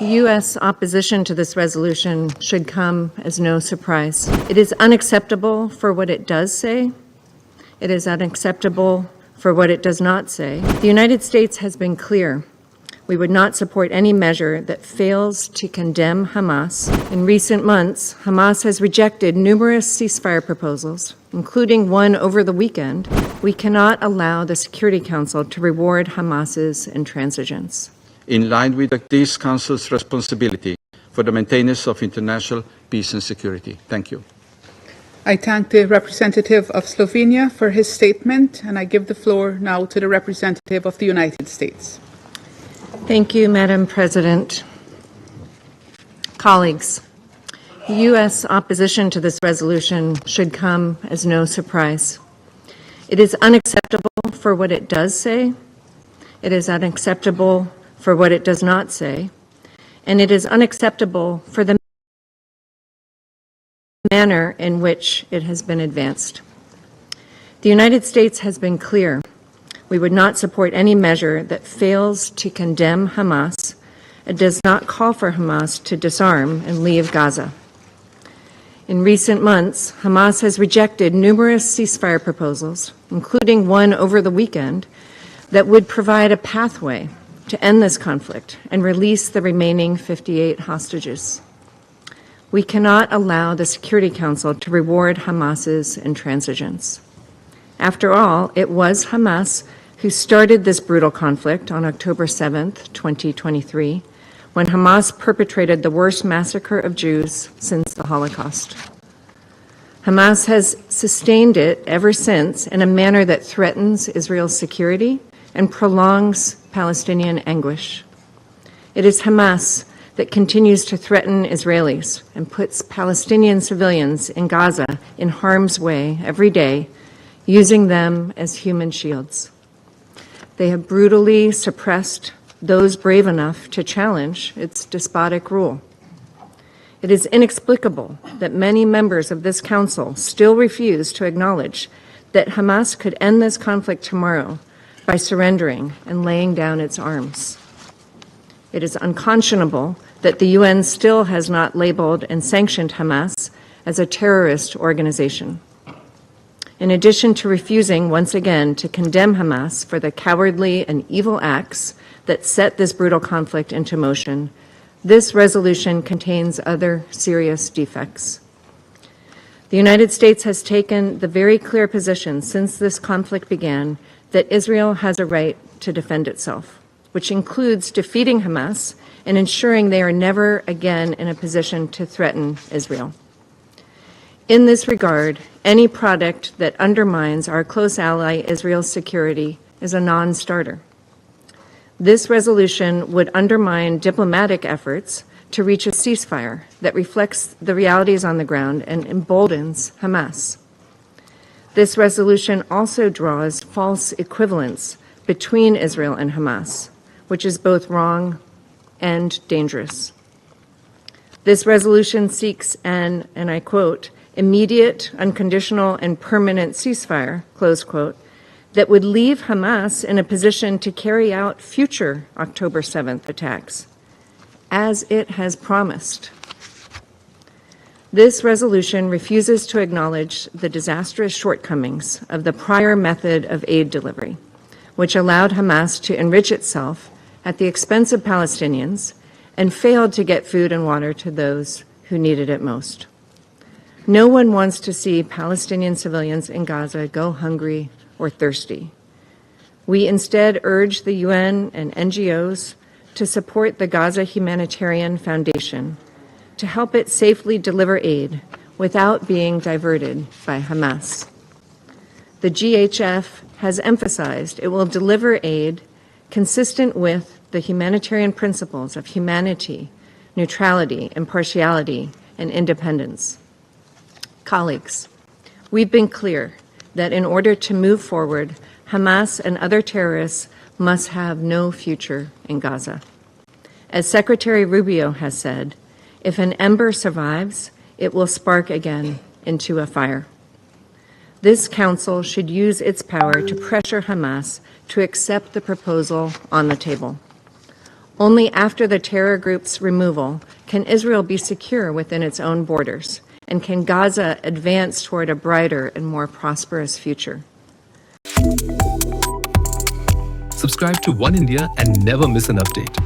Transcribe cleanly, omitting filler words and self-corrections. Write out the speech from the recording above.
U.S. opposition to this resolution should come as no surprise. It is unacceptable for what it does say. It is unacceptable for what it does not say. The United States has been clear. We would not support any measure that fails to condemn Hamas. In recent months, Hamas has rejected numerous ceasefire proposals, including one over the weekend. We cannot allow the Security Council to reward Hamas's intransigence. In line with this Council's responsibility for the maintenance of international peace and security. Thank you. I thank the representative of Slovenia for his statement, and I give the floor now to the representative of the United States. Thank you, Madam President. Colleagues, U.S. opposition to this resolution should come as no surprise. It is unacceptable for what it does say. It is unacceptable for what it does not say, and it is unacceptable for the manner in which it has been advanced. The United States has been clear. We would not support any measure that fails to condemn Hamas and does not call for Hamas to disarm and leave Gaza. In recent months, Hamas has rejected numerous ceasefire proposals, including one over the weekend, that would provide a pathway to end this conflict and release the remaining 58 hostages. We cannot allow the Security Council to reward Hamas's intransigence. After all, it was Hamas who started this brutal conflict on October 7th, 2023, when Hamas perpetrated the worst massacre of Jews since the Holocaust. Hamas has sustained it ever since in a manner that threatens Israel's security and prolongs Palestinian anguish. It is Hamas that continues to threaten Israelis and puts Palestinian civilians in Gaza in harm's way every day, using them as human shields. They have brutally suppressed those brave enough to challenge its despotic rule. It is inexplicable that many members of this council still refuse to acknowledge that Hamas could end this conflict tomorrow by surrendering and laying down its arms. It is unconscionable that the UN still has not labeled and sanctioned Hamas as a terrorist organization. In addition to refusing once again to condemn Hamas for the cowardly and evil acts that set this brutal conflict into motion, this resolution contains other serious defects. The United States has taken the very clear position since this conflict began that Israel has a right to defend itself, which includes defeating Hamas and ensuring they are never again in a position to threaten Israel. In this regard, any product that undermines our close ally Israel's security is a non-starter. This resolution would undermine diplomatic efforts to reach a ceasefire that reflects the realities on the ground and emboldens Hamas. This resolution also draws false equivalence between Israel and Hamas, which is both wrong and dangerous. This resolution seeks an, and I quote, immediate, unconditional, and permanent ceasefire, close quote, that would leave Hamas in a position to carry out future October 7th attacks, as it has promised. This resolution refuses to acknowledge the disastrous shortcomings of the prior method of aid delivery, which allowed Hamas to enrich itself at the expense of Palestinians and failed to get food and water to those who needed it most. No one wants to see Palestinian civilians in Gaza go hungry or thirsty. We instead urge the UN and NGOs to support the Gaza Humanitarian Foundation to help it safely deliver aid without being diverted by Hamas. The GHF has emphasized it will deliver aid consistent with the humanitarian principles of humanity, neutrality, impartiality, and independence. Colleagues, we've been clear that in order to move forward, Hamas and other terrorists must have no future in Gaza. As Secretary Rubio has said, if an ember survives, it will spark again into a fire. This council should use its power to pressure Hamas to accept the proposal on the table. Only after the terror group's removal can Israel be secure within its own borders, and can Gaza advance toward a brighter and more prosperous future. Subscribe to One India and never miss an update.